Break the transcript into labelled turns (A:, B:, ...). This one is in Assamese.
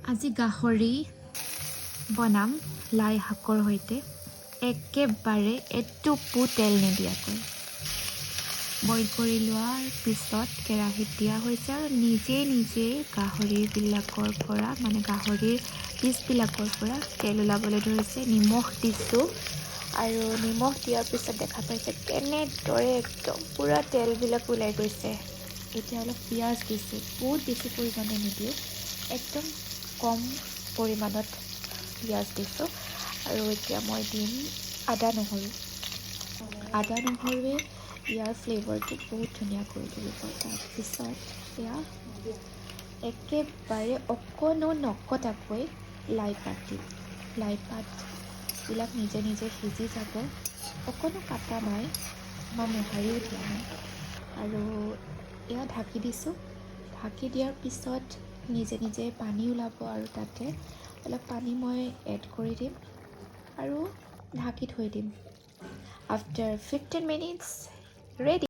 A: আজি গাহৰি বনাম লাই শাকৰ সৈতে একেবাৰে এটোপো তেল নিদিয়াকৈ বইল কৰি লোৱাৰ পিছত কেৰাহীত দিয়া হৈছে আৰু নিজে গাহৰিবিলাকৰ পৰা গাহৰিৰ পিচবিলাকৰ পৰা তেল ওলাবলৈ ধৰিছে। নিমখ দিছোঁ আৰু নিমখ দিয়াৰ পিছত দেখা পাইছে কেনেদৰে একদম পূৰা তেলবিলাক ওলাই গৈছে। এতিয়া অলপ পিঁয়াজ দিছোঁ, বহুত বেছি পৰিমাণে নিদিওঁ, একদম কম পৰিমাণত পিঁয়াজ দিছোঁ। আৰু এতিয়া মই দিম আদা নহৰুৱে ইয়াৰ ফ্লেভাৰটো বহুত ধুনীয়া কৰি তুলিব। তাৰপিছত এয়া একেবাৰে অকণো নকটাকৈ লাই পাতবিলাক নিজে সিজি যাব, অকণো কাটা নাই, মই মোহাৰিও দিয়া নাই। আৰু এয়া ঢাকি দিছোঁ। ঢাকি দিয়াৰ পিছত নিজে পানী ওলাব আৰু তাতে অলপ পানী মই এড কৰি দিম আৰু ঢাকি থৈ দিম। After 15 minutes ready.